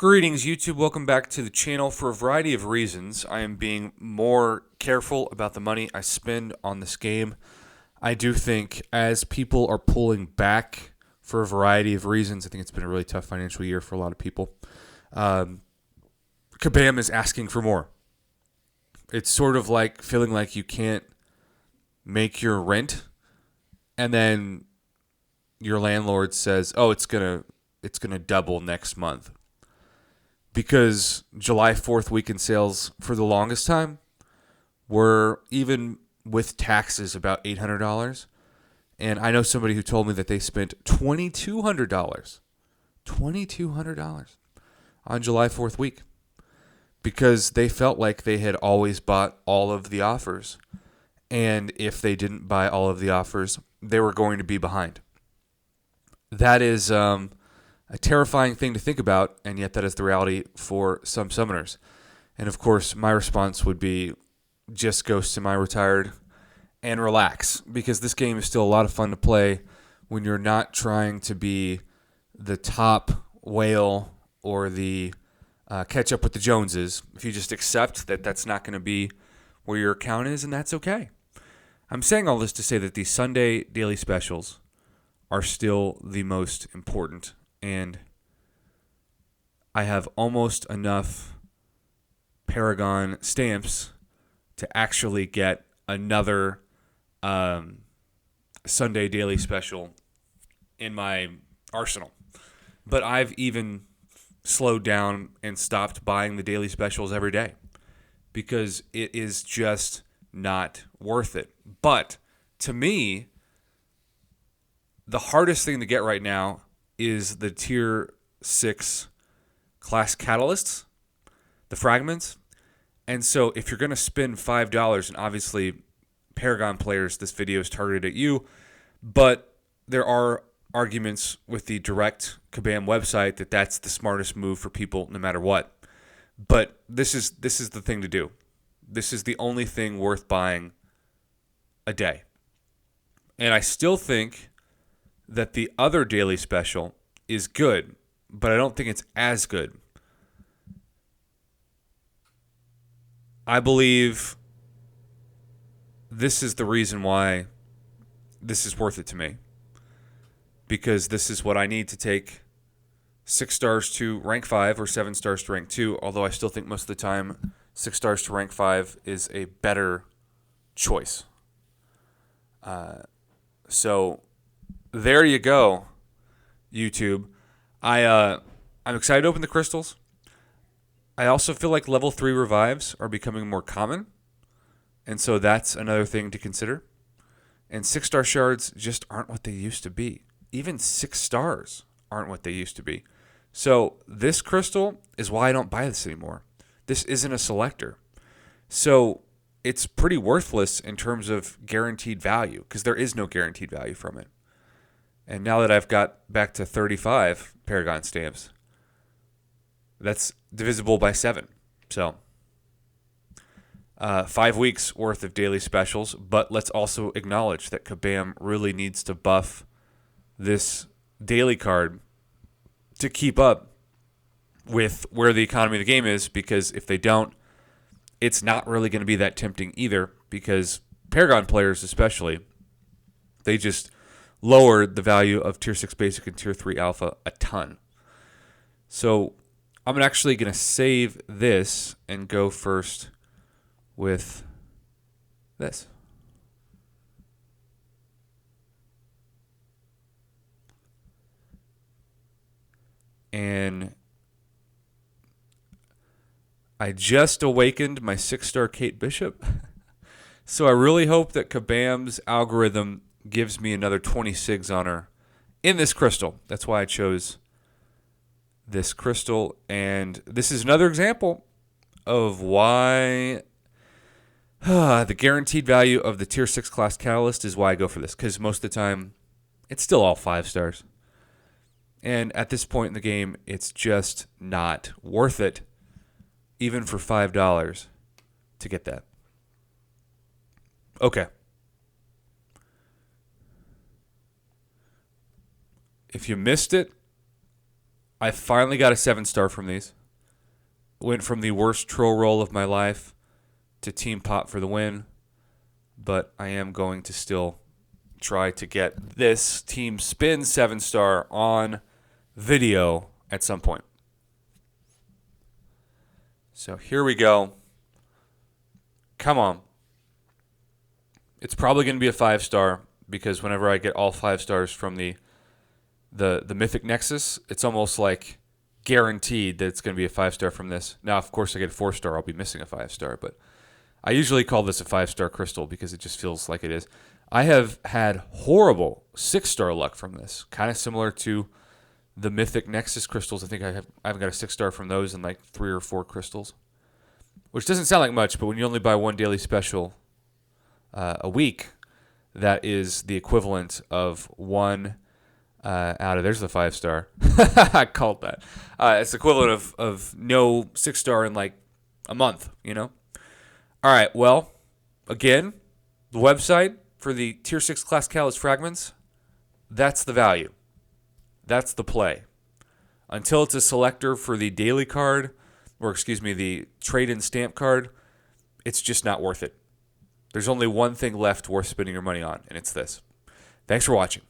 Greetings, YouTube. Welcome back to the channel. For a variety of reasons, I am being more careful about the money I spend on this game. I do think as people are pulling back for a variety of reasons, I think it's been a really tough financial year for a lot of people. Kabam is asking for more. It's sort of like feeling like you can't make your rent, and then your landlord says, "Oh, it's gonna double next month." Because July 4th weekend sales for the longest time were, even with taxes, about $800. And I know somebody who told me that they spent $2,200 on July 4th week because they felt like they had always bought all of the offers. And if they didn't buy all of the offers, they were going to be behind. That is a terrifying thing to think about, and yet that is the reality for some summoners. And of course, my response would be just go semi-retired and relax, because this game is still a lot of fun to play when you're not trying to be the top whale or the catch up with the Joneses. If you just accept that that's not going to be where your account is, and that's okay. I'm saying all this to say that the Sunday daily specials are still the most important. And I have almost enough Paragon stamps to actually get another Sunday daily special in my arsenal. But I've even slowed down and stopped buying the daily specials every day because it is just not worth it. But to me, the hardest thing to get right now is the Tier 6 class catalysts, the fragments. And so if you're going to spend $5, and obviously Paragon players, this video is targeted at you, but there are arguments with the direct Kabam website that that's the smartest move for people no matter what. But this is the thing to do. This is the only thing worth buying a day. And I still think that the other daily special is good, but I don't think it's as good. I believe this is the reason why this is worth it to me, because this is what I need to take 6 stars to rank 5 or 7 stars to rank 2, although I still think most of the time 6 stars to rank 5 is a better choice. So there you go, YouTube. I'm excited to open the crystals. I also feel like level 3 revives are becoming more common, and so that's another thing to consider. And 6-star shards just aren't what they used to be. Even 6 stars aren't what they used to be. So this crystal is why I don't buy this anymore. This isn't a selector. So it's pretty worthless in terms of guaranteed value, because there is no guaranteed value from it. And now that I've got back to 35 Paragon stamps, that's divisible by 7. So 5 weeks worth of daily specials, but let's also acknowledge that Kabam really needs to buff this daily card to keep up with where the economy of the game is, because if they don't, it's not really going to be that tempting either, because Paragon players especially, they just lowered the value of Tier 6 Basic and Tier 3 Alpha a ton. So I'm actually going to save this and go first with this. And I just awakened my 6-star Kate Bishop. So I really hope that Kabam's algorithm gives me another 20 SIGs on her in this crystal. That's why I chose this crystal. And this is another example of why the guaranteed value of the Tier 6 class catalyst is why I go for this, because most of the time it's still all 5 stars. And at this point in the game, it's just not worth it, even for $5 to get that. Okay. If you missed it, I finally got a 7-star from these. Went from the worst troll roll of my life to Team Pop for the win. But I am going to still try to get this Team Spin 7-star on video at some point. So here we go. Come on. It's probably going to be a 5-star because whenever I get all 5 stars from the Mythic Nexus, it's almost like guaranteed that it's going to be a 5-star from this. Now, of course, I get a 4-star, I'll be missing a 5-star, but I usually call this a 5-star crystal because it just feels like it is. I have had horrible 6-star luck from this, kind of similar to the Mythic Nexus crystals. I think I haven't got a 6-star from those in like 3 or 4 crystals, which doesn't sound like much, but when you only buy one daily special a week, that is the equivalent of one out of, there's the 5-star. I called that. It's the equivalent of no 6-star in like a month, you know? All right, well, again, the website for the Tier 6 Class Catalyst Fragments, that's the value. That's the play. Until it's a selector for the daily card, the trade-in stamp card, it's just not worth it. There's only one thing left worth spending your money on, and it's this. Thanks for watching.